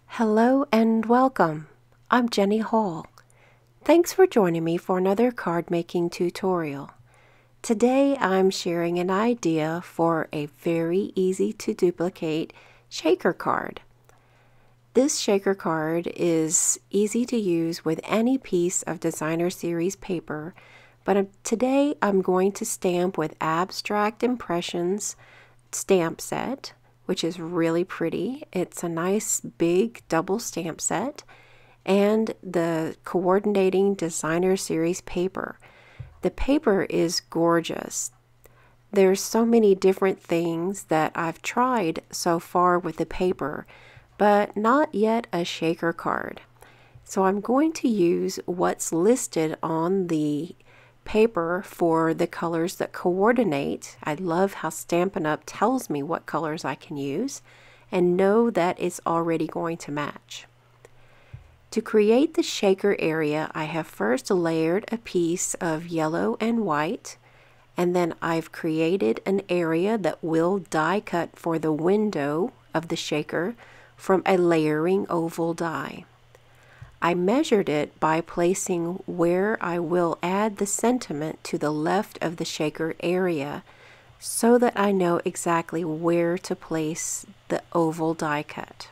Hello and welcome. I'm Jenny Hall. Thanks for joining me for another card making tutorial. Today I'm sharing an idea for a very easy to duplicate shaker card. This shaker card is easy to use with any piece of designer series paper, but today I'm going to stamp with Abstract Impressions stamp set, which is really pretty. It's a nice big double stamp set, and the coordinating designer series paper. The paper is gorgeous. There's so many different things that I've tried so far with the paper, but not yet a shaker card. So I'm going to use what's listed on the paper for the colors that coordinate. I love how Stampin' Up tells me what colors I can use and know that it's already going to match. To create the shaker area, I have first layered a piece of yellow and white, and then I've created an area that will die cut for the window of the shaker from a layering oval die. I measured it by placing where I will add the sentiment to the left of the shaker area so that I know exactly where to place the oval die cut.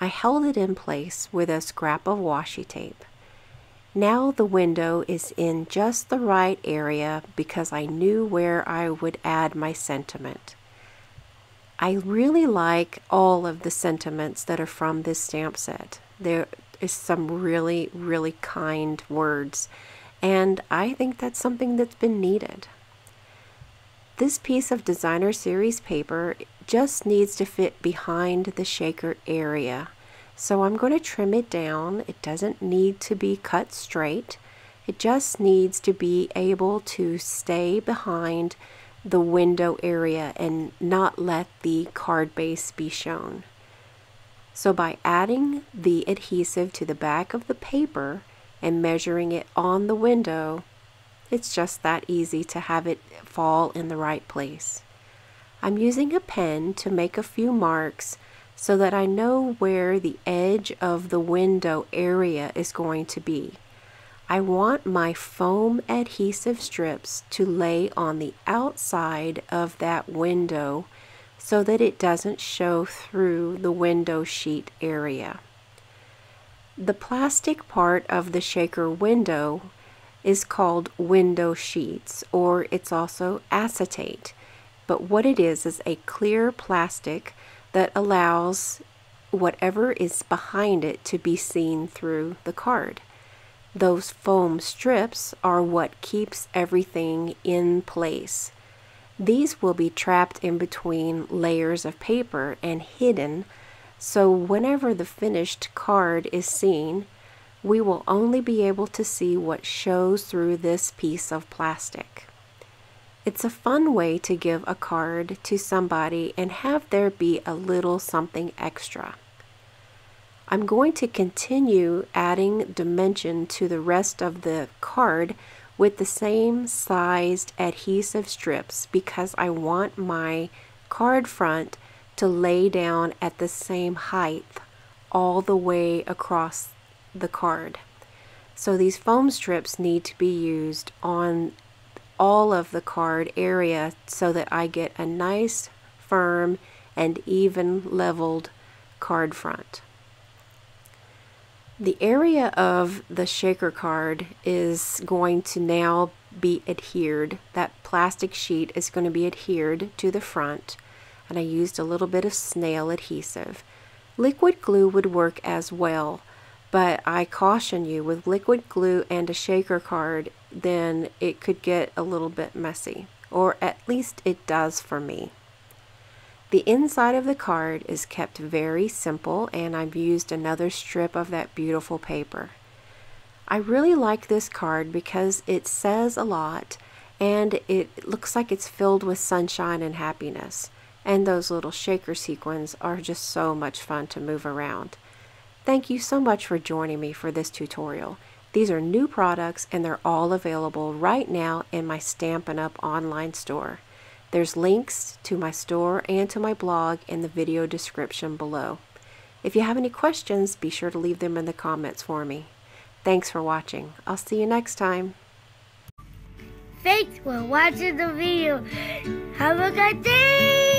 I held it in place with a scrap of washi tape. Now the window is in just the right area because I knew where I would add my sentiment. I really like all of the sentiments that are from this stamp set. There is some really kind words, and I think that's something that's been needed. This piece of designer series paper just needs to fit behind the shaker area, so I'm going to trim it down. It doesn't need to be cut straight. It just needs to be able to stay behind the window area and not let the card base be shown. So by adding the adhesive to the back of the paper and measuring it on the window, it's just that easy to have it fall in the right place. I'm using a pen to make a few marks so that I know where the edge of the window area is going to be. I want my foam adhesive strips to lay on the outside of that window so that it doesn't show through the window sheet area. The plastic part of the shaker window is called window sheets, or it's also acetate. But what it is a clear plastic that allows whatever is behind it to be seen through the card. Those foam strips are what keeps everything in place. These will be trapped in between layers of paper and hidden, so whenever the finished card is seen, we will only be able to see what shows through this piece of plastic. It's a fun way to give a card to somebody and have there be a little something extra. I'm going to continue adding dimension to the rest of the card with the same sized adhesive strips because I want my card front to lay down at the same height all the way across the card. So these foam strips need to be used on all of the card area so that I get a nice, firm, and even leveled card front. The area of the shaker card is going to now be adhered. That plastic sheet is going to be adhered to the front, and I used a little bit of snail adhesive. Liquid glue would work as well, but I caution you, with liquid glue and a shaker card, then it could get a little bit messy, or at least it does for me. The inside of the card is kept very simple, and I've used another strip of that beautiful paper. I really like this card because it says a lot, and it looks like it's filled with sunshine and happiness, and those little shaker sequins are just so much fun to move around. Thank you so much for joining me for this tutorial. These are new products and they're all available right now in my Stampin' Up! Online store. There's links to my store and to my blog in the video description below. If you have any questions, be sure to leave them in the comments for me. Thanks for watching. I'll see you next time. Thanks for watching the video. Have a good day!